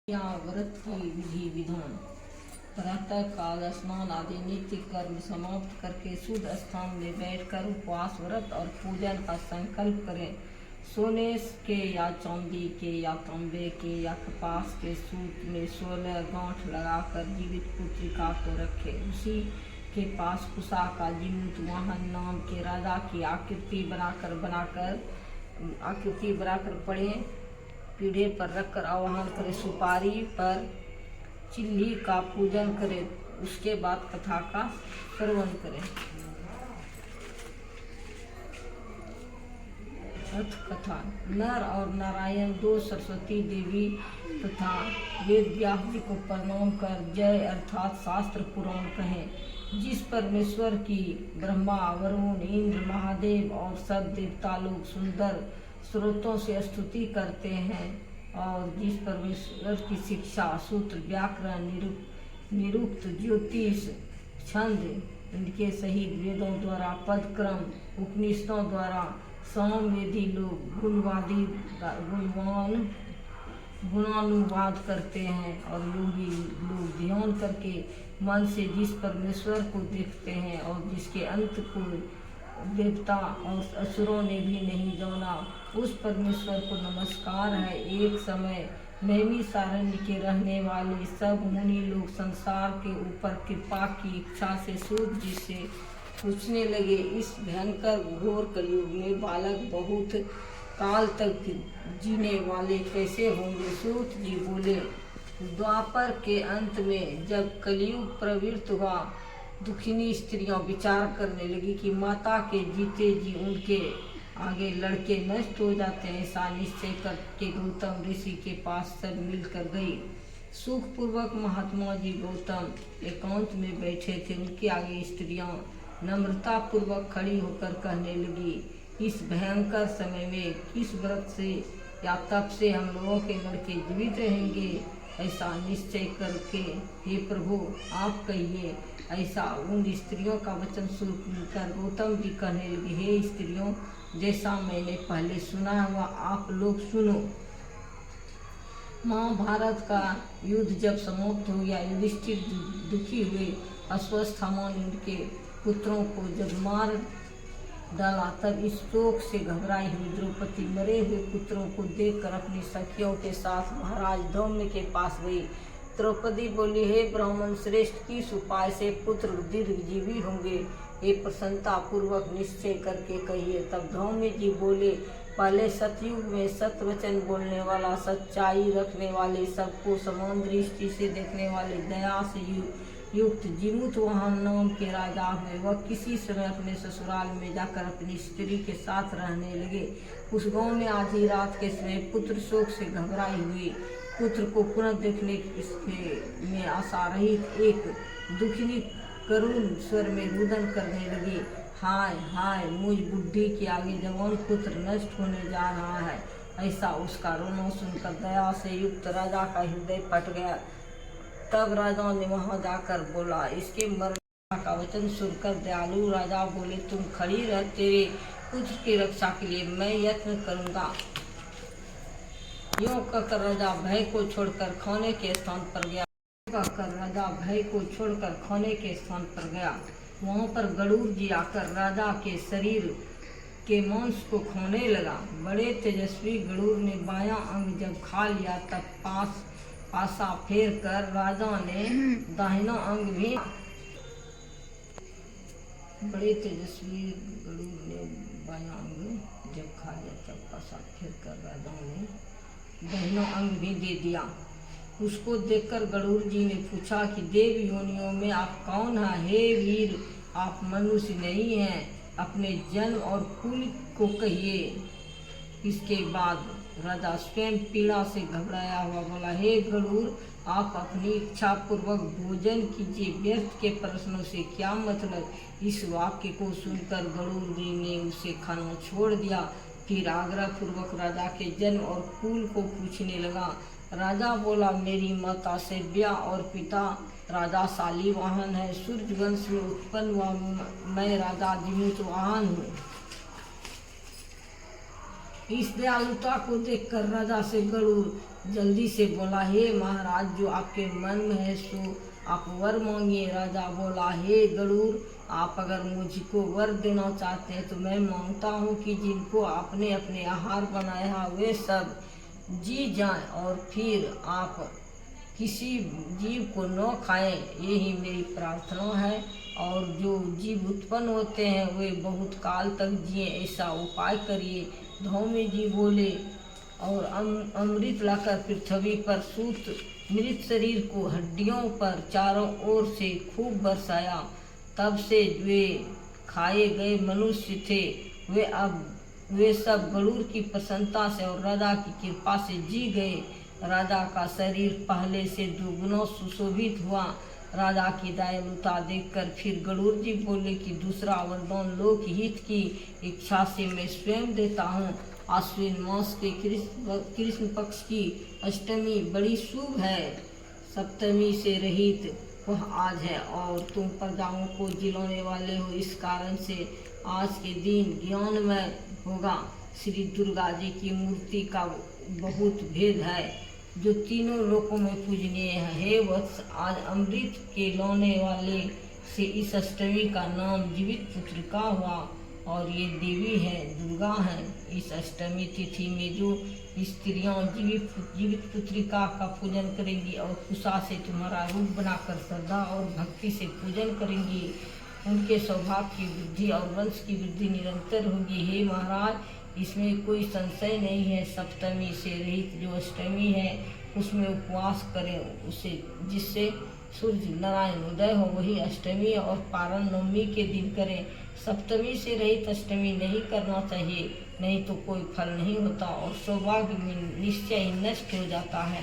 या व्रत की विधि विधान। प्रातः काल स्नान आदि नित्य कर्म समाप्त करके शुद्ध स्थान में बैठकर उपवास व्रत और पूजन का संकल्प करें। सोने के या चांदी के या तांबे के या कपास के सूत में 16 गांठ लगाकर जीवित पुत्रिका को रखे। उसी के पास कुशा का जीमूत वाहन नाम के राजा की आकृति बनाकर पड़े पीढ़े पर रखकर आवाहन करे। सुपारी पर चिल्ली का पूजन करे। उसके बाद कथा का श्रवण करें। अर्थ कथा। नर और नारायण दो सरस्वती देवी तथा वेद व्यास जी को प्रणाम कर जय अर्थात शास्त्र पुराण कहें। जिस परमेश्वर की ब्रह्मा वरुण इंद्र महादेव और सब देवता लोग सुंदर स्रोतों से स्तुति करते हैं और जिस परमेश्वर की शिक्षा सूत्र व्याकरण निरुक्त ज्योतिष छंद इनके सहित वेदों द्वारा पदक्रम उपनिषदों द्वारा सामवेदी लोग गुणानुवाद करते हैं और योगी लोग ध्यान करके मन से जिस परमेश्वर को देखते हैं और जिसके अंत को देवता और असुरों ने भी नहीं जाना, उस परमेश्वर को नमस्कार है। एक समय नैमिषारण्य के रहने वाले सब मुनि लोग संसार के ऊपर कृपा की इच्छा से सूत जी से पूछने लगे, इस भयंकर घोर कलयुग में बालक बहुत काल तक जीने वाले कैसे होंगे? सूत जी बोले, द्वापर के अंत में जब कलयुग प्रवृत्त हुआ, दुखिनी स्त्रियां विचार करने लगी कि माता के जीते जी उनके आगे लड़के नष्ट हो जाते हैं। ऐसा निश्चय करके गौतम ऋषि के पास सब मिलकर गई। सुखपूर्वक महात्मा जी गौतम एकांत में बैठे थे। उनके आगे स्त्रियां नम्रता पूर्वक खड़ी होकर कहने लगी, इस भयंकर समय में किस व्रत से या तप से हम लोगों के लड़के जीवित रहेंगे? ऐसा निश्चय करके हे प्रभु आप कहिए। ऐसा उन स्त्रियों का वचन सुनकर गौतम जी कहने लगे, हे स्त्रियों, जैसा मैंने पहले सुना हुआ आप लोग सुनो। महाभारत का युद्ध जब समाप्त हो गया, युधिष्ठिर दुखी हुए। अश्वस्थामा ने उनके पुत्रों को जब मार डाला, तब इस शोक से घबराई हुई द्रौपदी मरे हुए पुत्रों को देखकर अपनी सखियों के साथ महाराज धौम्य के पास गई। द्रौपदी बोली, हे ब्राह्मण श्रेष्ठ, किस उपाय से पुत्र दीर्घजीवी होंगे? हे प्रसन्नता पूर्वक निश्चय करके कहिए। तब धौम्य जी बोले, पहले सतयुग में सत्य वचन बोलने वाला, सच्चाई रखने वाले, सबको समान दृष्टि से देखने वाले, दया से युक्त जीमूत वाहन नाम के राजा हुए। वह किसी समय अपने ससुराल में जाकर अपनी स्त्री के साथ रहने लगे। उस गांव में आधी रात के समय पुत्र शोक से घबराई हुई पुत्र को पुनः देखने में आशा रहित एक दुखिनी करुण स्वर में रुदन करने लगी, हाय हाय, मुझ बुद्धि के आगे जवान पुत्र नष्ट होने जा रहा है। ऐसा उसका रोना सुनकर दया से युक्त राजा का हृदय फट गया। तब राजा ने वहां जाकर बोला, इसके मरण का वचन सुनकर दयालु राजा बोले, तुम खड़ी रह, तेरे पुत्र की रक्षा के लिए मैं यत्न करूंगा। यूं कहकर राजा भय को छोड़कर खाने के स्थान पर गया। वहां पर गरुड़ जी आकर राजा के शरीर के मांस को खाने लगा। बड़े तेजस्वी गरुड़ ने बायां अंग जब खा लिया, तब पासा फेर कर राजा ने दाहिना अंग भी बड़े तेजस्वी गरुड़ ने बायां अंग जब खा लिया, तब पासा फेर कर राजा ने दाहिना अंग भी दे दिया। उसको देखकर गरुड़ जी ने पूछा कि देव योनियों में आप कौन हैं? हे वीर, आप मनुष्य नहीं हैं, अपने जन्म और कुल को कहिए। इसके बाद राजा स्वयं पीड़ा से घबराया हुआ बोला, हे गरुड़, आप अपनी इच्छा पूर्वक भोजन कीजिए, व्यर्थ के प्रश्नों से क्या मतलब? इस वाक्य को सुनकर गरुड़ जी ने उसे खाना छोड़ दिया। फिर आग्रह पूर्वक राजा के जन्म और कुल को पूछने लगा। राजा बोला, मेरी माता सेव्या और पिता राजा शालिवाहन है। सूर्य वंश में उत्पन्न हुआ मैं राजा जीमूत वाहन हूँ। इस दयालुता को देखकर राजा से गरुड़ जल्दी से बोला, हे महाराज, जो आपके मन में है सो आप वर मांगिए। राजा बोला, हे गरुड़, आप अगर मुझको वर देना चाहते हैं तो मैं मांगता हूँ कि जिनको आपने अपने आहार बनाया वे सब जी जाएं और फिर आप किसी जीव को न खाएं, यही मेरी प्रार्थना है। और जो जीव उत्पन्न होते हैं वे बहुत काल तक जिए, ऐसा उपाय करिए। धौम्य जी बोले, और अमृत लाकर पृथ्वी पर सूत मृत शरीर को हड्डियों पर चारों ओर से खूब बरसाया। तब से वे खाए गए मनुष्य थे, वे सब गरुड़ की प्रसन्नता से और राजा की कृपा से जी गए। राजा का शरीर पहले से दुगुना सुशोभित हुआ। राजा की दयालुता देखकर फिर गरुड़ जी बोले कि दूसरा वरदान लोक हित की इच्छा से मैं स्वयं देता हूँ। आश्विन मास के कृष्ण पक्ष की अष्टमी बड़ी शुभ है, सप्तमी से रहित वह आज है, और तुम प्रजाओं को जिलाने वाले हो, इस कारण से आज के दिन ज्ञानमय होगा। श्री दुर्गा जी की मूर्ति का बहुत भेद है, जो तीनों लोकों में पूजनीय है। हे वत्स, आज अमृत के लाने वाले से इस अष्टमी का नाम जीवित पुत्रिका हुआ, और ये देवी है, दुर्गा है। इस अष्टमी तिथि में जो स्त्रियां जीवित पुत्रिका का पूजन करेंगी और कुशा से तुम्हारा रूप बनाकर श्रद्धा और भक्ति से पूजन करेंगी, उनके सौभाग्य की वृद्धि और वंश की वृद्धि निरंतर होगी। हे महाराज, इसमें कोई संशय नहीं है। सप्तमी से रहित जो अष्टमी है उसमें उपवास करें, उसे जिससे सूर्य नारायण उदय हो, वही अष्टमी और पारण नवमी के दिन करें। सप्तमी से रहित अष्टमी नहीं करना चाहिए, नहीं तो कोई फल नहीं होता और सौभाग्य में निश्चय ही नष्ट हो जाता है।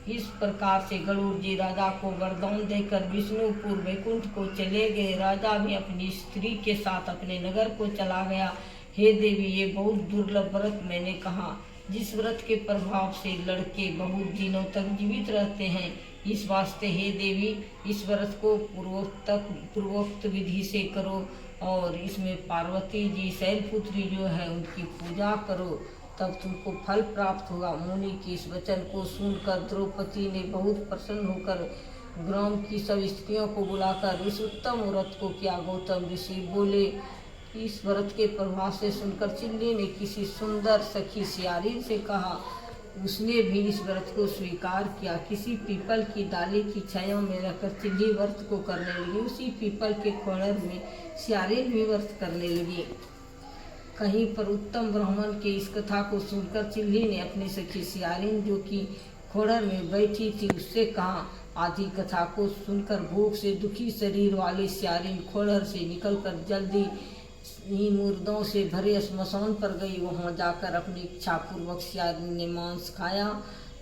इस प्रकार से गरुड़ जी राजा को वरदान देकर विष्णुपुर वैकुंठ को चले गए। राजा भी अपनी स्त्री के साथ अपने नगर को चला गया। हे देवी, ये बहुत दुर्लभ व्रत मैंने कहा, जिस व्रत के प्रभाव से लड़के बहुत दिनों तक जीवित रहते हैं। इस वास्ते हे देवी, इस व्रत को पूर्वोक्त विधि से करो, और इसमें पार्वती जी शैलपुत्री जो है उनकी पूजा करो, तब तुमको फल प्राप्त होगा। मुनि की इस वचन को सुनकर द्रौपदी ने बहुत प्रसन्न होकर ग्राम की सब स्त्रियों को बुलाकर इस उत्तम व्रत को किया। गौतम ऋषि बोले, इस व्रत के प्रभाव से सुनकर चिल्ली ने किसी सुंदर सखी सियारी से कहा, उसने भी इस व्रत को स्वीकार किया। किसी पीपल की डाली की छाया में रहकर चिल्ली व्रत को करने लगी। उसी पीपल के खोड़र में सियारी भी व्रत करने लगी। कहीं पर उत्तम ब्राह्मण के इस कथा को सुनकर चिल्ली ने अपनी सखी सियारिन, जो कि खोड़र में बैठी थी, उससे कहा। आधी कथा को सुनकर भूख से दुखी शरीर वाली सियारिन खोड़र से निकलकर जल्दी ही मुर्दों से भरे श्मशान पर गई। वहां जाकर अपनी इच्छा पूर्वक सियारिन ने मांस खाया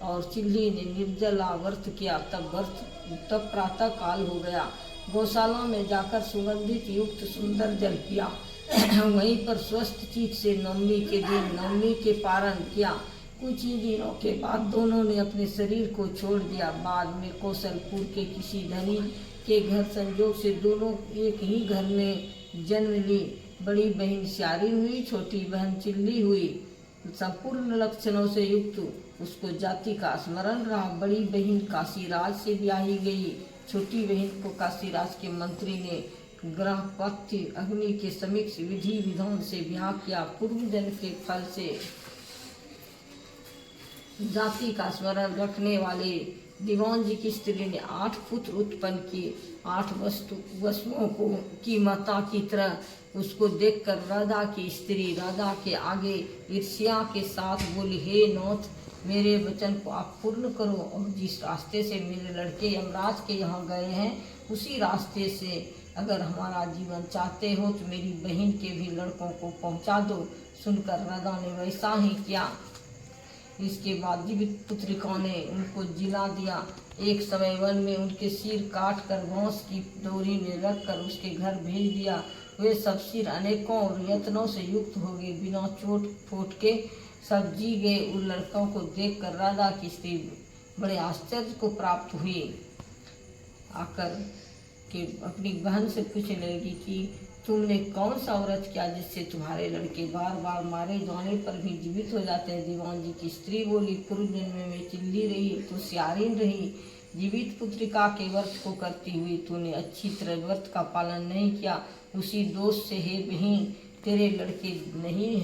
और चिल्ली ने निर्जला व्रत किया। तब प्रातः काल हो गया। गौशाला में जाकर सुगंधित युक्त सुंदर जल पिया। वहीं पर स्वस्थ चित्त से नवमी के दिन नवमी के पारण किया। कुछ ही दिनों के बाद दोनों ने अपने शरीर को छोड़ दिया। बाद में कौशलपुर के किसी धनी के घर संजोग से दोनों एक ही घर में जन्म ली। बड़ी बहन सियारी हुई, छोटी बहन चिल्ली हुई। संपूर्ण लक्षणों से युक्त उसको जाति का स्मरण रहा। बड़ी बहन काशीराज से ब्याही गई। छोटी बहन को काशीराज के मंत्री ने ग्रहपत्य अग्नि के समीक्ष विधि विधान से ब्याह किया। पूर्व जन्म के फल से जाति का स्मरण रखने वाले दीवान जी की स्त्री ने 8 पुत्र उत्पन्न किए। 8 वसुओं को की माता की तरह उसको देखकर राजा की स्त्री राजा के आगे ईर्ष्या के साथ बोली, हे नाथ, मेरे वचन को आप पूर्ण करो, और जिस रास्ते से मेरे लड़के यमराज के यहाँ गए हैं उसी रास्ते से अगर हमारा जीवन चाहते हो तो मेरी बहन के भी लड़कों को पहुँचा दो। सुनकर राजा ने वैसा ही किया। इसके बाद जीवित पुत्रिका ने उनको जिला दिया। एक समय वन में उनके सिर काट कर बांस की डोरी में रखकर उसके घर भेज दिया। वे सब सिर अनेकों यत्नों से युक्त हो गए, बिना चोट फोट के सब जी गए। उन लड़कों को देखकर राजा की स्त्री बड़े आश्चर्य को प्राप्त हुई। आकर के अपनी बहन से पूछने लगी कि तुमने कौन सा व्रत किया जिससे तुम्हारे लड़के बार बार मारे जाने पर भी जीवित हो जाते हैं? दीवान जी की स्त्री बोली, पूर्व जन्म में चिल्ली रही तो सियारिन रही, जीवित पुत्रिका के व्रत को करती हुई तूने अच्छी तरह व्रत का पालन नहीं किया। उसी दोष से हे बहन तेरे लड़के नहीं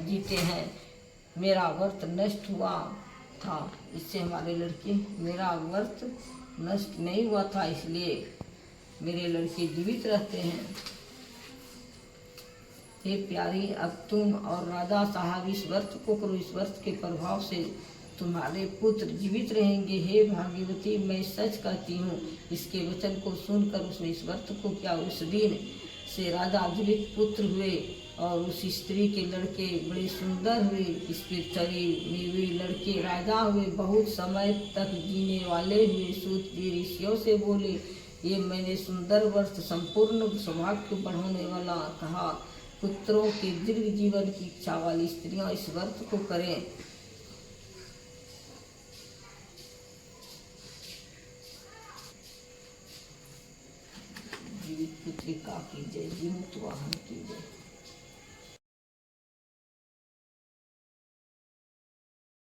जीते हैं। मेरा व्रत नष्ट हुआ था, इससे हमारे लड़के, मेरा व्रत नष्ट नहीं हुआ था इसलिए मेरे लड़के जीवित रहते हैं। हे प्यारी, अब तुम और राजा साहब इस व्रत को करो, इस व्रत के प्रभाव से तुम्हारे पुत्र जीवित रहेंगे। हे भाग्यवती, मैं सच कहती हूँ। इसके वचन को सुनकर उसने इस व्रत को किया। उस दिन से राजा जीवित पुत्र हुए और उस स्त्री के लड़के बड़े सुंदर हुए। इस पृथ्वी में वे लड़के राजा हुए, बहुत समय तक जीने वाले हुए। सूत जी ऋषियों से बोले, ये मैंने सुंदर व्रत संपूर्ण सौभाग्य बढ़ाने वाला कहा। पुत्रों के दीर्घ जीवन की इच्छा वाली स्त्रियां इस व्रत को करें। जीवित पुत्रिका की जय, जीवित वाहन की जय।